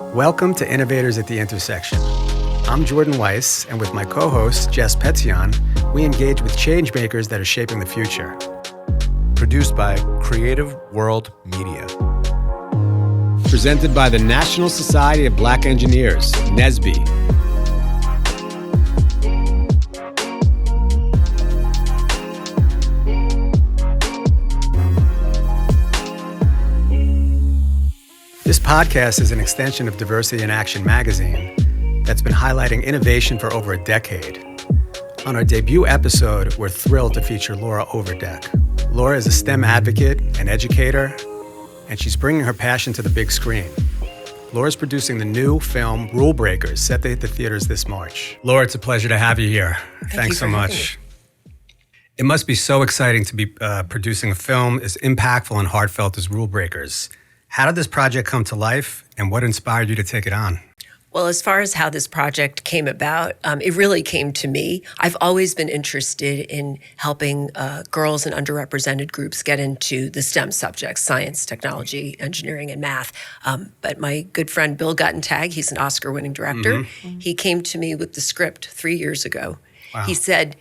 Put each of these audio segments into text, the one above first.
Welcome to Innovators at the Intersection. I'm Jordan Weiss, and with my co-host, Jess Petzion, we engage with change makers that are shaping the future. Produced by Creative World Media. Presented by the National Society of Black Engineers, NSBE. This podcast is an extension of Diversity in Action magazine that's been highlighting innovation for over a decade. On our debut episode, we're thrilled to feature Laura Overdeck. Laura is a STEM advocate and educator, and she's bringing her passion to the big screen. Laura's producing the new film, Rule Breakers, set to hit the theaters this March. Laura, it's a pleasure to have you here. Thanks so much. It must be so exciting to be producing a film as impactful and heartfelt as Rule Breakers. How did this project come to life, and what inspired you to take it on? Well, as far as how this project came about, it really came to me. I've always been interested in helping girls and underrepresented groups get into the STEM subjects, science, technology, engineering, and math. But my good friend Bill Guttentag, he's an Oscar-winning director, he came to me with the script 3 years ago. Wow. He said,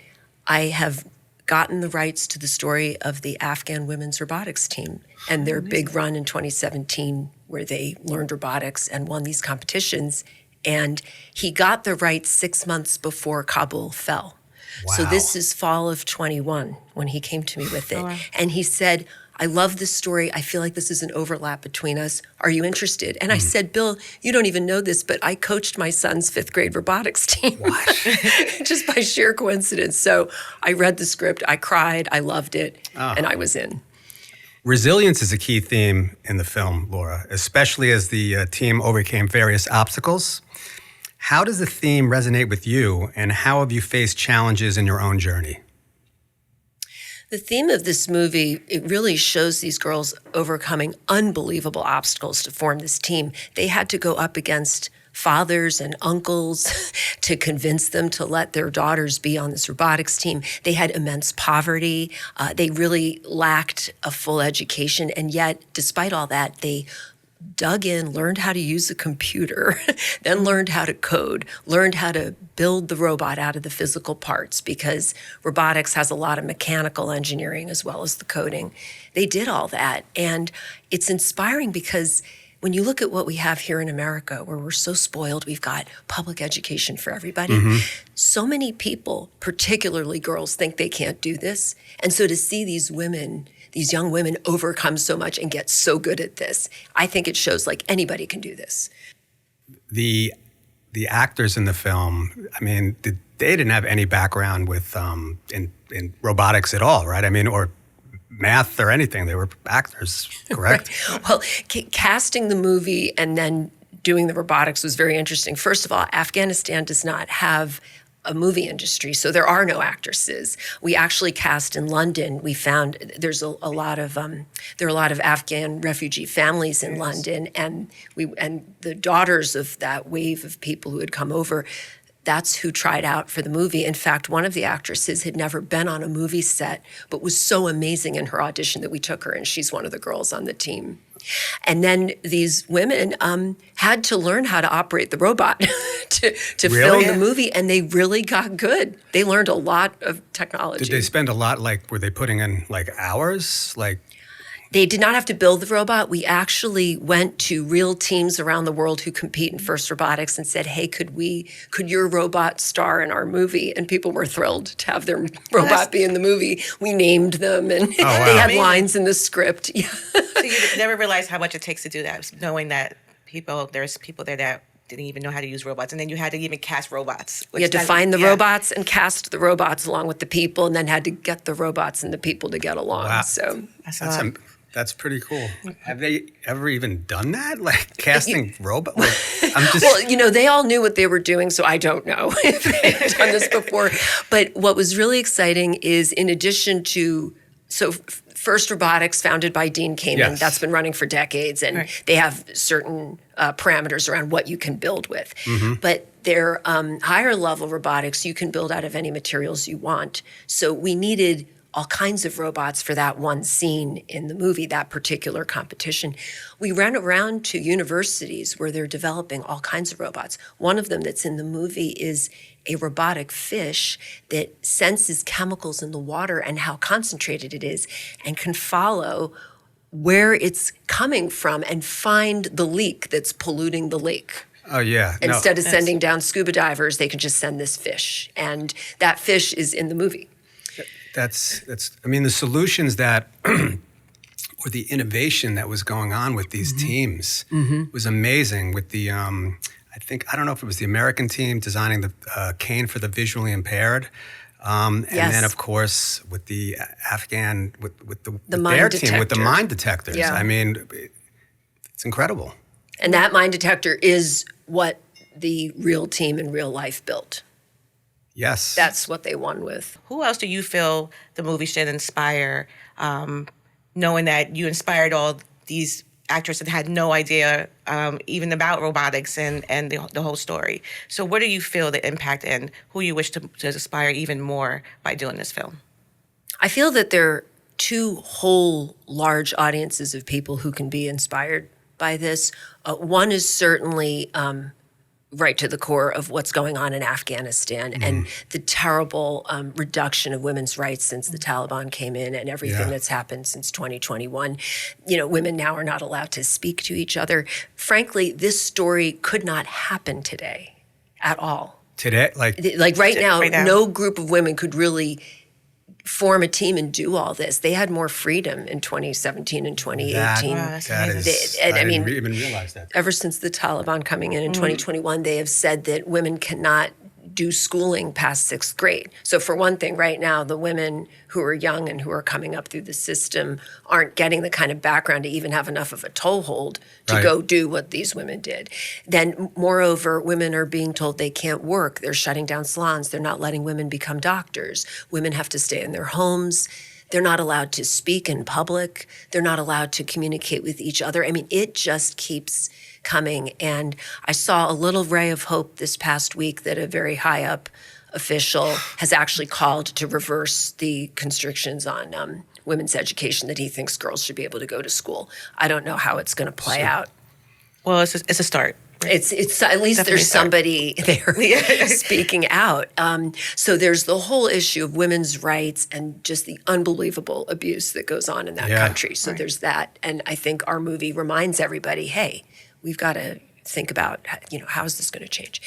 I have gotten the rights to the story of the Afghan women's robotics team and their big run in 2017 where they learned robotics and won these competitions. And he got the rights 6 months before Kabul fell. Wow. So this is fall of 21 when he came to me with it. Oh, wow. And he said, I love this story. I feel like this is an overlap between us. Are you interested? And I said, Bill, you don't even know this, but I coached my son's 5th grade robotics team. What? Just by sheer coincidence. So I read the script, I cried, I loved it, and I was in. Resilience is a key theme in the film, Laura, especially as the team overcame various obstacles. How does the theme resonate with you, and how have you faced challenges in your own journey? The theme of this movie, it really shows these girls overcoming unbelievable obstacles to form this team. They had to go up against fathers and uncles to convince them to let their daughters be on this robotics team. They had immense poverty. They really lacked a full education. And yet, despite all that, they dug in, learned how to use a computer, then learned how to code, learned how to build the robot out of the physical parts because robotics has a lot of mechanical engineering as well as the coding. They did all that. And it's inspiring because when you look at what we have here in America, where we're so spoiled, we've got public education for everybody. So many people, particularly girls, think they can't do this. And so to see these women, these young women overcome so much and get so good at this, I think it shows like anybody can do this. The actors in the film, I mean, they didn't have any background with in robotics at all, right? I mean, or math or anything. They were actors, correct? Right. Well, casting the movie and then doing the robotics was very interesting. First of all, Afghanistan does not have a movie industry, so there are no actresses. We actually cast in London. We found there's a lot of there are a lot of Afghan refugee families in London, and the daughters of that wave of people who had come over, that's who tried out for the movie. In fact, one of the actresses had never been on a movie set, but was so amazing in her audition that we took her, and she's one of the girls on the team. And then these women had to learn how to operate the robot to film the movie, and they really got good. They learned a lot of technology. Did they spend a lot, were they putting in hours? They did not have to build the robot. We actually went to real teams around the world who compete in FIRST Robotics and said, hey, could your robot star in our movie? And people were thrilled to have their robot be in the movie. We named them, and they had lines in the script. Yeah. So you never realized how much it takes to do that, knowing that there's people there that didn't even know how to use robots, and then you had to even cast robots. You had to find the robots and cast the robots along with the people, and then had to get the robots and the people to get along. Wow. So That's pretty cool. Have they ever even done that? Casting robots? Well, they all knew what they were doing, so I don't know if they've done this before. But what was really exciting is in addition to, FIRST Robotics, founded by Dean Kamen, that's been running for decades, and they have certain parameters around what you can build with. But their higher level robotics, you can build out of any materials you want. So we needed all kinds of robots for that one scene in the movie, that particular competition. We ran around to universities where they're developing all kinds of robots. One of them that's in the movie is a robotic fish that senses chemicals in the water and how concentrated it is and can follow where it's coming from and find the leak that's polluting the lake. Oh, yeah. Instead of sending down scuba divers, they can just send this fish. And that fish is in the movie. That's. I mean, the solutions that, or the innovation that was going on with these teams was amazing. With the, I don't know if it was the American team designing the cane for the visually impaired. And then, of course, with the Afghan, with the their team, with the mine detectors. Yeah. I mean, it's incredible. And that mine detector is what the real team in real life built. Yes. That's what they won with. Who else do you feel the movie should inspire, knowing that you inspired all these actors that had no idea even about robotics and the whole story? So what do you feel the impact and who you wish to inspire even more by doing this film? I feel that there are two whole large audiences of people who can be inspired by this. One is certainly right to the core of what's going on in Afghanistan and the terrible reduction of women's rights since the Taliban came in and everything that's happened since 2021. You know, women now are not allowed to speak to each other. Frankly, this story could not happen today at all. Today? Like right now, no group of women could really form a team and do all this. They had more freedom in 2017 and 2018. I didn't even realize that. Ever since the Taliban coming in 2021, they have said that women cannot do schooling past 6th grade. So for one thing, right now, the women who are young and who are coming up through the system aren't getting the kind of background to even have enough of a toehold to go do what these women did. Then, moreover, women are being told they can't work. They're shutting down salons. They're not letting women become doctors. Women have to stay in their homes. They're not allowed to speak in public. They're not allowed to communicate with each other. I mean, it just keeps coming. And I saw a little ray of hope this past week that a very high up official has actually called to reverse the constrictions on women's education, that he thinks girls should be able to go to school. I don't know how it's going to play out. Well, it's a start. It's at least Definitely there's somebody there speaking out. So there's the whole issue of women's rights and just the unbelievable abuse that goes on in that country. So there's that. And I think our movie reminds everybody, hey, we've got to think about, how is this going to change?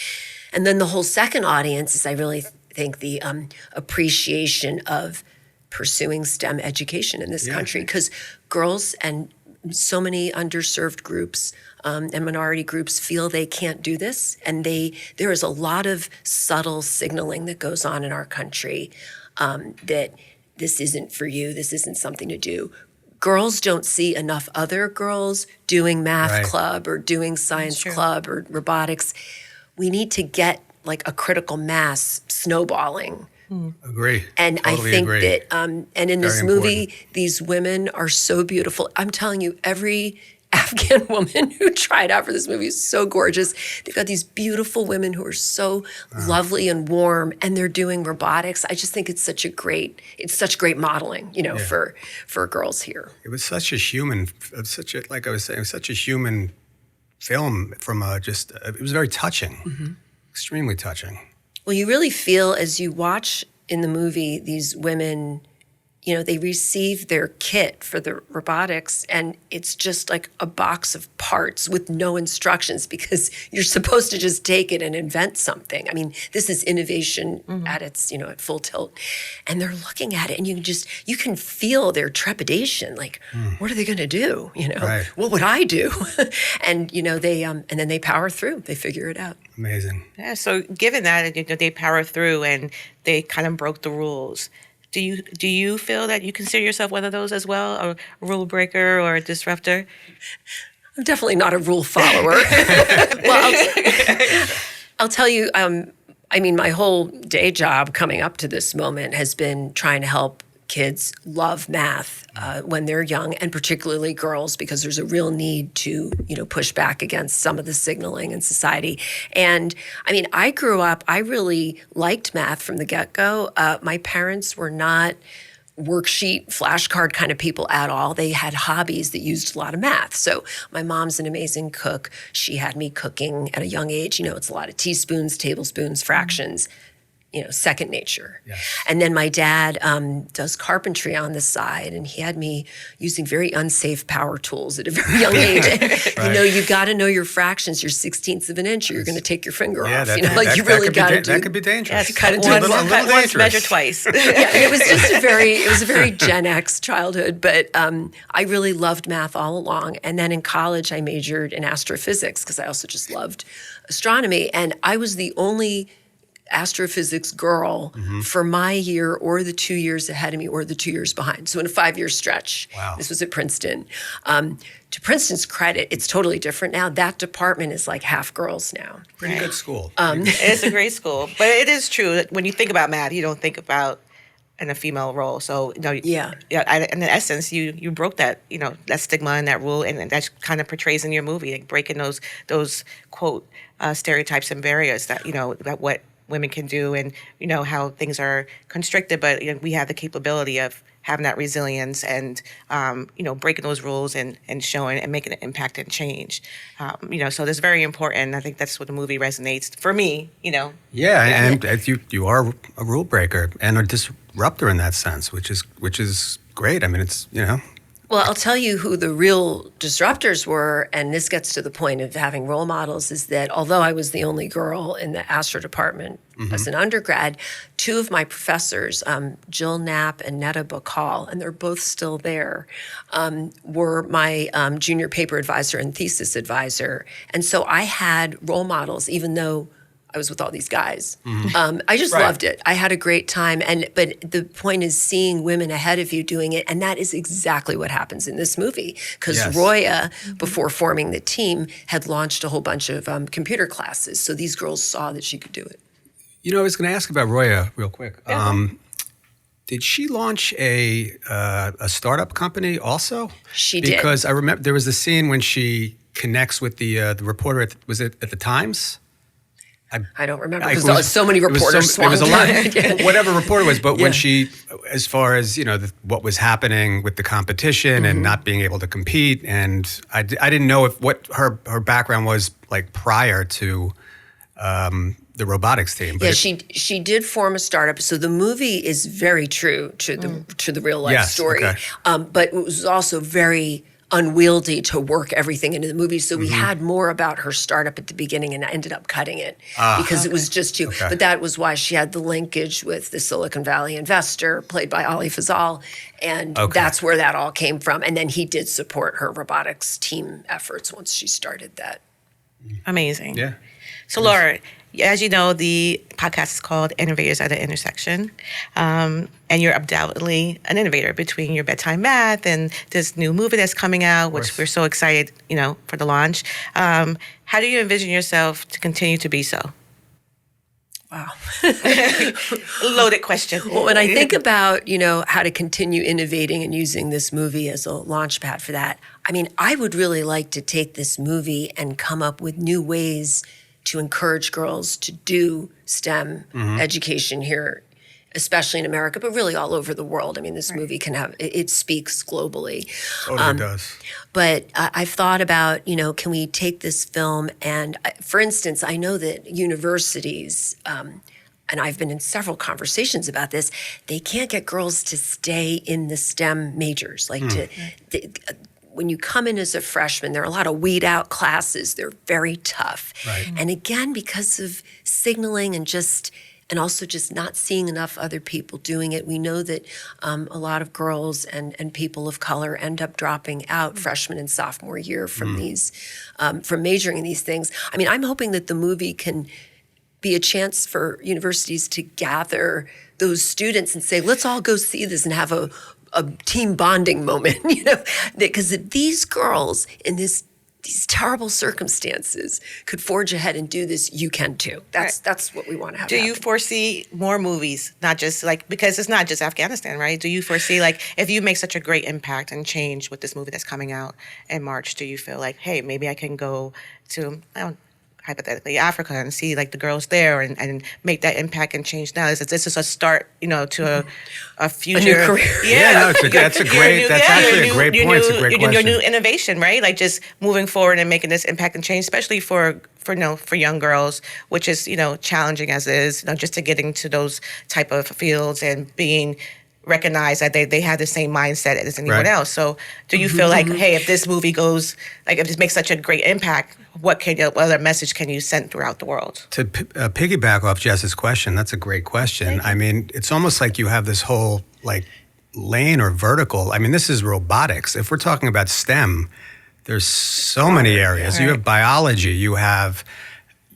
And then the whole second audience is, I really think, the appreciation of pursuing STEM education in this country, because girls and so many underserved groups and minority groups feel they can't do this. And there is a lot of subtle signaling that goes on in our country that this isn't for you, this isn't something to do. Girls don't see enough other girls doing math club or doing science club or robotics. We need to get like a critical mass snowballing. Agree. And totally I think agree. that, and in this movie, these women are so beautiful. I'm telling you, every Afghan woman who tried out for this movie is so gorgeous. They've got these beautiful women who are so lovely and warm, and they're doing robotics. I just think it's such great modeling, for girls here. It was such a human, like I was saying, such a human film it was very touching, extremely touching. Well, you really feel as you watch in the movie these women, they receive their kit for the robotics, and it's just like a box of parts with no instructions, because you're supposed to just take it and invent something. I mean, this is innovation at its, at full tilt. And they're looking at it, and you can feel their trepidation. Like, what are they going to do? What would I do? And, and then they power through. They figure it out. Amazing. Yeah, so given that, they power through and they kind of broke the rules. Do you feel that you consider yourself one of those as well, a rule breaker or a disruptor? I'm definitely not a rule follower. Well, I'll tell you, my whole day job coming up to this moment has been trying to help kids love math when they're young, and particularly girls, because there's a real need to, push back against some of the signaling in society. And I grew up, I really liked math from the get-go. My parents were not worksheet, flashcard kind of people at all. They had hobbies that used a lot of math. So my mom's an amazing cook. She had me cooking at a young age. It's a lot of teaspoons, tablespoons, fractions. Second nature. Yes. And then my dad does carpentry on the side, and he had me using very unsafe power tools at a very young age. Right. You've got to know your fractions, your 16ths of an inch, or you're going to take your finger off. That could be dangerous. You got to do Once, it. once, measure twice. Yeah, and it was just it was a very Gen X childhood, but I really loved math all along. And then in college, I majored in astrophysics because I also just loved astronomy. And I was the only astrophysics girl for my year or the 2 years ahead of me or the 2 years behind. So in a 5-year stretch. Wow. This was at Princeton. To Princeton's credit, it's totally different now. That department is like half girls now. Pretty good school. It's a great school. But it is true that when you think about math, you don't think about in a female role. So, Yeah. In essence, you broke that, that stigma and that rule, and that kind of portrays in your movie, like breaking those quote, stereotypes and barriers that, about what women can do and, how things are constricted, but we have the capability of having that resilience and, breaking those rules and showing and making an impact and change. So that's very important. I think that's what the movie resonates for me, Yeah, and you are a rule breaker and a disruptor in that sense, which is great. I mean, it's, Well, I'll tell you who the real disruptors were, and this gets to the point of having role models, is that although I was the only girl in the astro department as an undergrad, two of my professors, Jill Knapp and Netta Bacall, and they're both still there, were my junior paper advisor and thesis advisor. And so I had role models, even though I was with all these guys. I just loved it. I had a great time. But the point is seeing women ahead of you doing it. And that is exactly what happens in this movie. Because Roya, before forming the team, had launched a whole bunch of computer classes. So these girls saw that she could do it. I was going to ask about Roya real quick. Did she launch a startup company also? She did. Because I remember there was a scene when she connects with the reporter, was it at the Times? I don't remember because there was so many reporters It was a lot, swamped. whatever reporter it was. But when she, as far as what was happening with the competition and not being able to compete, and I didn't know what her background was like prior to the robotics team. But she did form a startup. So the movie is very true to the real life story, but it was also very unwieldy to work everything into the movie. So we had more about her startup at the beginning, and I ended up cutting it because it was just too. Okay. But that was why she had the linkage with the Silicon Valley investor played by Ali Fazal, and that's where that all came from. And then he did support her robotics team efforts once she started that. Amazing. Yeah. So Laura, as you know, the podcast is called Innovators at the Intersection. And you're undoubtedly an innovator between your bedtime math and this new movie that's coming out, which we're so excited, for the launch. How do you envision yourself to continue to be so? Wow. Loaded question. Well, when I think about, how to continue innovating and using this movie as a launch pad for that, I would really like to take this movie and come up with new ways to encourage girls to do STEM education here, especially in America, but really all over the world. This movie it speaks globally. Totally does. But I've thought about, can we take this film and, for instance, I know that universities, and I've been in several conversations about this, they can't get girls to stay in the STEM majors. When you come in as a freshman, there are a lot of weed out classes. They're very tough. Right. And again, because of signaling and also just not seeing enough other people doing it, we know that a lot of girls and people of color end up dropping out freshman and sophomore year from these, from majoring in these things. I'm hoping that the movie can be a chance for universities to gather those students and say, let's all go see this and have a team bonding moment, because these girls in these terrible circumstances could forge ahead and do this. You can too. That's what we want to have. Do you foresee more movies, not just because it's not just Afghanistan, right? Do you foresee if you make such a great impact and change with this movie that's coming out in March, do you feel hey, maybe I can go to, hypothetically Africa and see like the girls there and make that impact and change now. This is a start, to a future. A new career. That's actually a great point. It's a great question. Your new innovation, right? Like just moving forward and making this impact and change, especially for young girls, which is, challenging as it is, just to get into those type of fields and being recognize that they have the same mindset as anyone else. So do you feel like, hey, if this movie goes, like if this makes such a great impact, what other message can you send throughout the world? To piggyback off Jess's question, that's a great question. I mean, it's almost like you have this whole like lane or vertical. I mean, this is robotics. If we're talking about STEM, there's so many areas. Right. You have biology, you have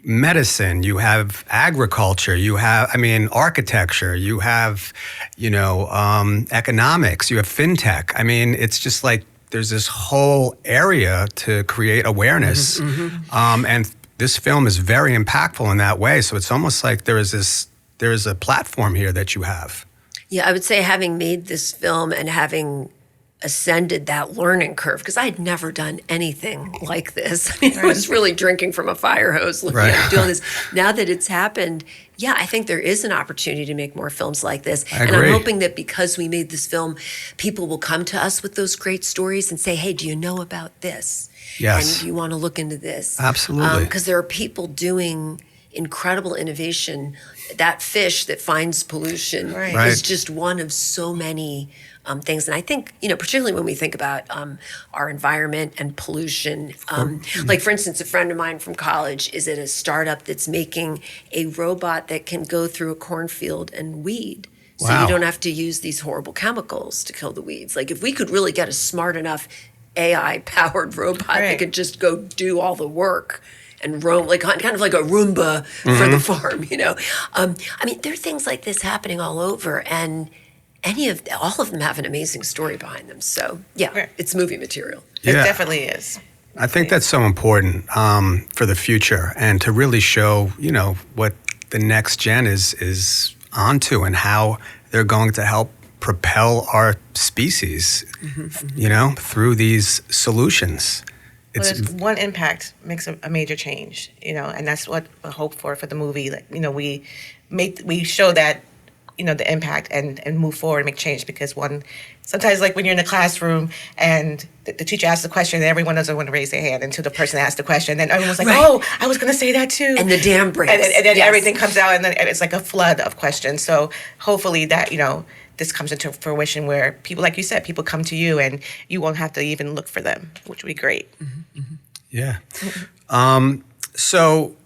medicine, you have agriculture, you have, architecture, you have, economics, you have fintech. I mean, it's just like there's this whole area to create awareness. And this film is very impactful in that way. So it's almost like there is a platform here that you have. Yeah, I would say having made this film and having ascended that learning curve, because I had never done anything like this. I mean, I was really drinking from a fire hose looking at doing this. Now that it's happened, I think there is an opportunity to make more films like this. And I'm hoping that because we made this film, people will come to us with those great stories and say, hey, do you know about this? Yes. And do you want to look into this? Absolutely. Because there are people doing incredible innovation. That fish that finds pollution is just one of so many things. And I think, particularly when we think about our environment and pollution, like for instance, a friend of mine from college is at a startup that's making a robot that can go through a cornfield and weed. So you don't have to use these horrible chemicals to kill the weeds. Like if we could really get a smart enough AI-powered robot that could just go do all the work and roam, like kind of like a Roomba for the farm, there are things like this happening all over, and all of them have an amazing story behind them. So it's movie material. It definitely is. I think that's so important for the future, and to really show, what the next gen is onto and how they're going to help propel our species, through these solutions. It's one impact makes a major change, and that's what I hope for the movie. Like, we show that, the impact and move forward and make change, because sometimes like when you're in the classroom and the teacher asks a question and everyone doesn't want to raise their hand until the person asked the question, then everyone's like, oh, I was going to say that too. And the dam breaks. And then everything comes out, and then it's like a flood of questions. So hopefully that, this comes into fruition where people, like you said, people come to you and you won't have to even look for them, which would be great. Yeah. So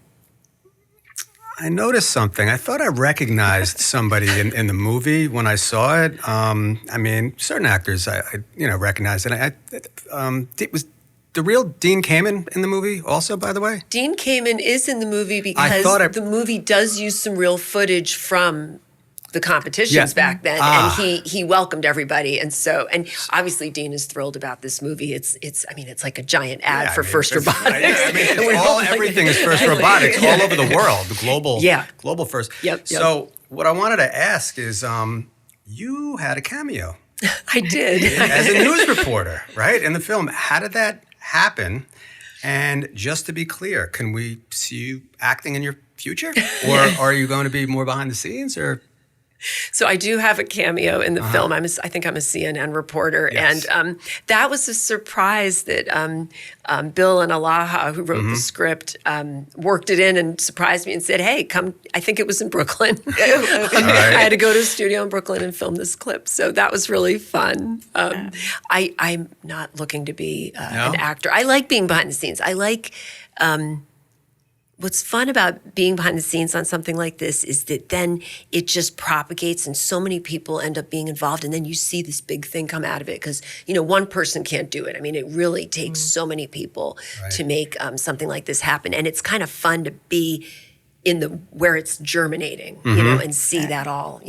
I noticed something. I thought I recognized somebody in the movie when I saw it. Certain actors I recognized. And it was the real Dean Kamen in the movie also, by the way? Dean Kamen is in the movie because the movie does use some real footage from the competitions back then, and he welcomed everybody, and obviously Dean is thrilled about this movie. It's like a giant ad for First Robotics. Everything is First Robotics all over the world, the global first. Yep. So what I wanted to ask is, you had a cameo. I did as a news reporter, right, in the film. How did that happen? And just to be clear, can we see you acting in your future, or are you going to be more behind the scenes, or? So I do have a cameo in the film. I think I'm a CNN reporter. Yes. And that was a surprise that Bill and Alaha, who wrote the script, worked it in and surprised me and said, hey, come. I think it was in Brooklyn. I had to go to a studio in Brooklyn and film this clip. So that was really fun. I'm not looking to be an actor. I like being behind the scenes. I like... What's fun about being behind the scenes on something like this is that then it just propagates and so many people end up being involved, and then you see this big thing come out of it because, one person can't do it. I mean, it really takes so many people to make something like this happen. And it's kind of fun to be in where it's germinating, and see that all,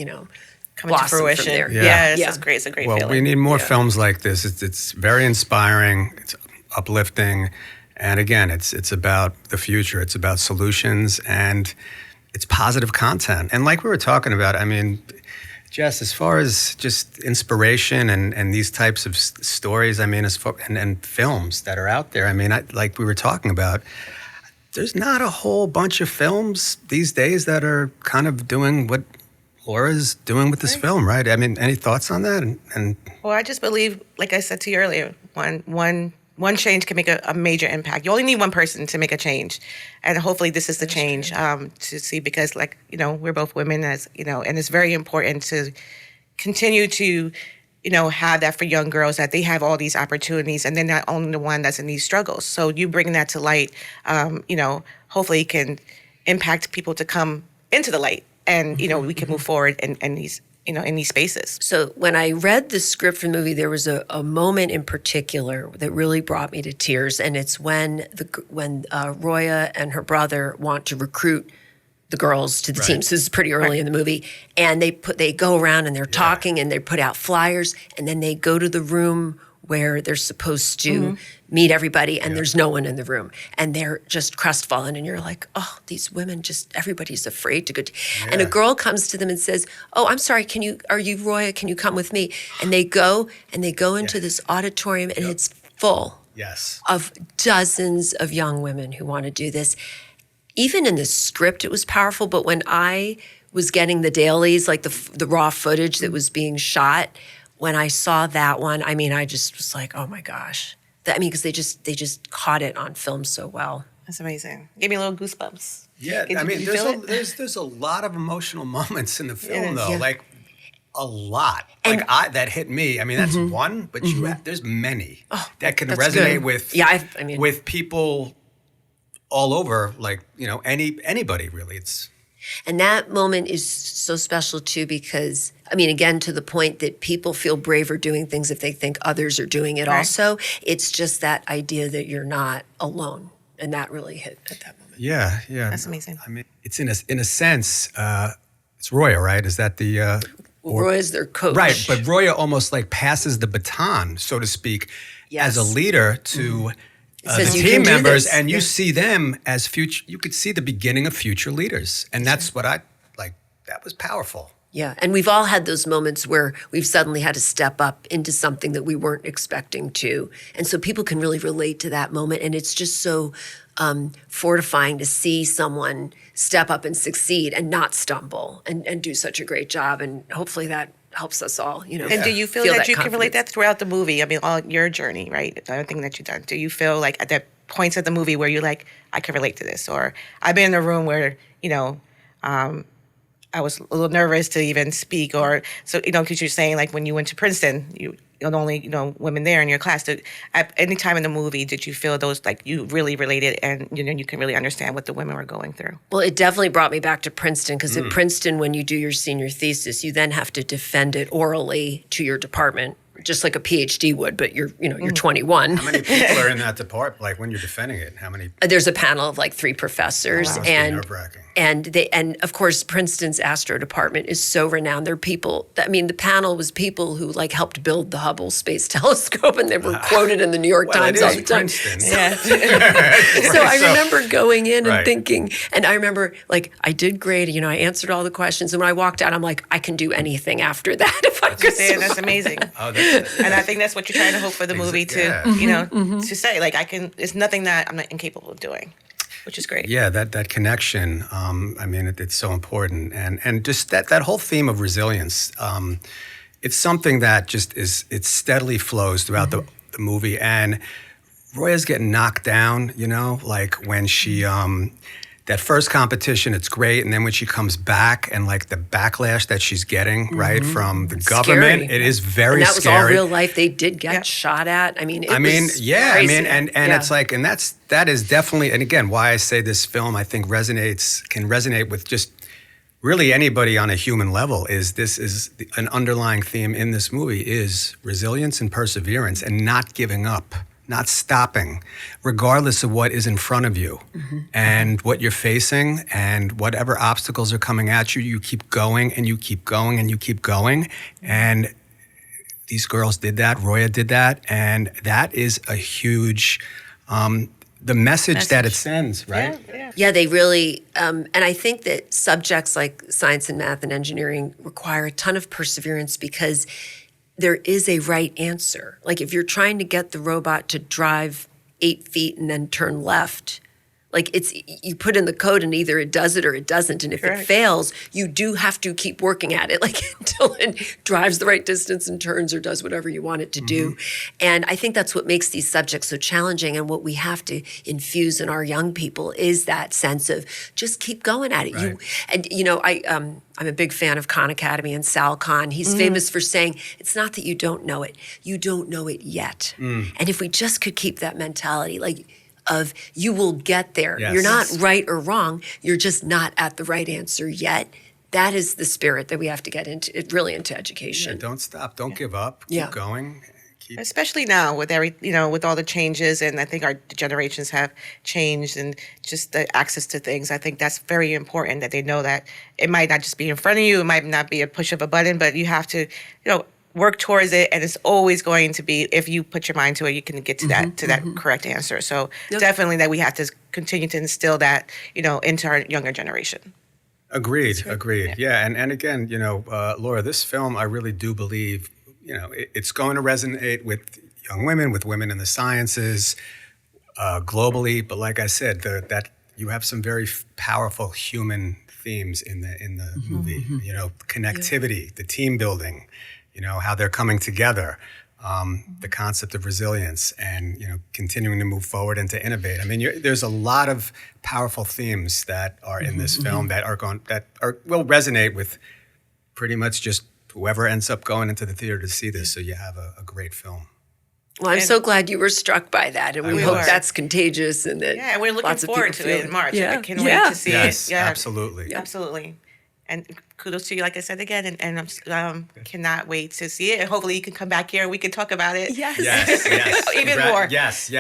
come to fruition. From there. It's great. It's a great feeling. Well, we need more films like this. It's very inspiring. It's uplifting. And again, it's about the future. It's about solutions, and it's positive content. And like we were talking about, Jess, as far as just inspiration and these types of stories, and films that are out there, like we were talking about, there's not a whole bunch of films these days that are kind of doing what Laura's doing with this film, right? I mean, any thoughts on that? And Well, I just believe, like I said to you earlier, one change can make a major impact. You only need one person to make a change, and hopefully this is the change to see, because, like, we're both women, as and it's very important to continue to have that for young girls, that they have all these opportunities and they're not only the one that's in these struggles. So you bring that to light, hopefully can impact people to come into the light, and we can move forward in these in these spaces. So when I read the script for the movie, there was a moment in particular that really brought me to tears, and it's when Roya and her brother want to recruit the girls to the team. So this is pretty early in the movie, and they go around and they're talking and they put out flyers, and then they go to the room where they're supposed to meet everybody, and there's no one in the room, and they're just crestfallen, and you're like, oh, these women, everybody's afraid to go. And a girl comes to them and says, oh, I'm sorry, are you Roya? Can you come with me? And they go into this auditorium, and it's full of dozens of young women who want to do this. Even in the script, it was powerful, but when I was getting the dailies, like the raw footage that was being shot, when I saw that one, I mean, I just was like, oh my gosh. Because they just caught it on film so well. That's amazing. Gave me a little goosebumps. Yeah, there's a lot of emotional moments in the film, though. Like, a lot. And that hit me. I mean, that's one, but there's many that can resonate with with people all over, like, anybody really. And that moment is so special too, because, again, to the point that people feel braver doing things if they think others are doing it also. It's just that idea that you're not alone. And that really hit at that moment. Yeah. That's amazing. I mean, it's in a sense, it's Roya, right? Is that the... Roya's their coach. Right, but Roya almost like passes the baton, so to speak, as a leader to... the team members, and you see them as future. You could see the beginning of future leaders, and that's what I like. That was powerful. Yeah, and we've all had those moments where we've suddenly had to step up into something that we weren't expecting to, and so people can really relate to that moment. And it's just so fortifying to see someone step up and succeed and not stumble and do such a great job. And hopefully that helps us all, And do you feel that you can relate that throughout the movie? I mean, all your journey, right? Everything that you've done. Do you feel like at that points of the movie where you're like, I can relate to this? Or I've been in a room where, I was a little nervous to even speak, or so, because you're saying, like, when you went to Princeton, you're the only, women there in your class. At any time in the movie, did you feel those, like, you really related and, you can really understand what the women were going through? Well, it definitely brought me back to Princeton, because at Princeton, when you do your senior thesis, you then have to defend it orally to your department, just like a PhD would, but you're 21. How many people are in that department? Like, when you're defending it, how many? There's a panel of like 3 professors, and of course Princeton's astro department is so renowned. They're people. The panel was people who like helped build the Hubble Space Telescope, and they were quoted in the New York Times all the time. Yeah. So I remember going in and thinking, and I remember like I did great. I answered all the questions, and when I walked out, I'm like, I can do anything after that if I could. That's amazing. And I think that's what you're trying to hope for the movie to to say, like, it's nothing that I'm not incapable of doing, which is great. Yeah, that connection. It's so important, and just that whole theme of resilience. It's something that just it steadily flows throughout the movie. And Roya's getting knocked down, like when she. That first competition, it's great, and then when she comes back and like the backlash that she's getting, right, from the government, it is very scary. And that was all real life. They did get shot at. Crazy. It's like, and that is definitely, and again, why I say this film I think can resonate with just really anybody on a human level. This is an underlying theme in this movie is resilience and perseverance and not giving up. Not stopping, regardless of what is in front of you and what you're facing and whatever obstacles are coming at you, you keep going and you keep going and you keep going. And these girls did that, Roya did that, and that is a huge, the message that it sends, right? Yeah, they really, and I think that subjects like science and math and engineering require a ton of perseverance because there is a right answer. Like if you're trying to get the robot to drive 8 feet and then turn left, Like you put in the code and either it does it or it doesn't. And if it fails, you do have to keep working at it, like until it drives the right distance and turns or does whatever you want it to do. And I think that's what makes these subjects so challenging. And what we have to infuse in our young people is that sense of just keep going at it. Right. I'm a big fan of Khan Academy and Sal Khan. He's famous for saying, it's not that you don't know it, you don't know it yet. And if we just could keep that mentality, like, of you will get there. Yes. You're not right or wrong. You're just not at the right answer yet. That is the spirit that we have to get into education. Yeah, don't stop. Don't give up. Keep going. Especially now with with all the changes, and I think our generations have changed, and just the access to things. I think that's very important that they know that it might not just be in front of you. It might not be a push of a button, but you have to, work towards it, and it's always going to be, if you put your mind to it, you can get to that correct answer. So definitely that we have to continue to instill that, into our younger generation. Agreed. Yeah. And again, Laura, this film, I really do believe, it's going to resonate with young women, with women in the sciences, globally. But like I said, that you have some very powerful human themes in the movie. Connectivity, the team building, how they're coming together, the concept of resilience, and continuing to move forward and to innovate. I mean, there's a lot of powerful themes that are in this film that will resonate with pretty much just whoever ends up going into the theater to see this. So you have a great film. Well, I'm so glad you were struck by that, and we hope that's contagious, and that and we're looking forward to it in March. Yeah. I can't wait to see yes, it. Yeah, absolutely. Absolutely. And kudos to you, like I said again, and cannot wait to see it. And hopefully you can come back here and we can talk about it. Yes. Even more. Yes.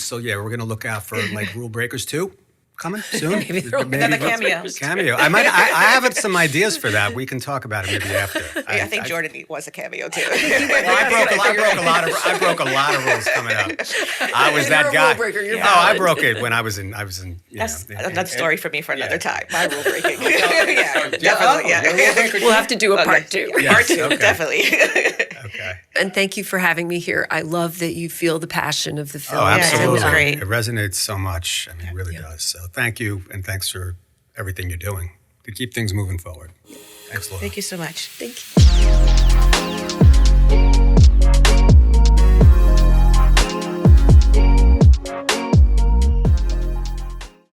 So yeah, we're gonna look out for like Rule Breakers 2 coming soon. Maybe Another cameo. I have some ideas for that. We can talk about it maybe after. I think Jordan was a cameo too. I broke a lot of rules coming up. I was that guy. I broke it when I was in. That's another story for me for another time. My rule breaking. Definitely. Yeah. We'll have to do a part 2. Yes, Part 2, okay. definitely. Okay. And thank you for having me here. I love that you feel the passion of the film. Oh, absolutely. it was great. It resonates so much. I mean, it really does. So thank you, and thanks for everything you're doing to keep things moving forward. Thanks, Laura. Thank you so much. Thank you.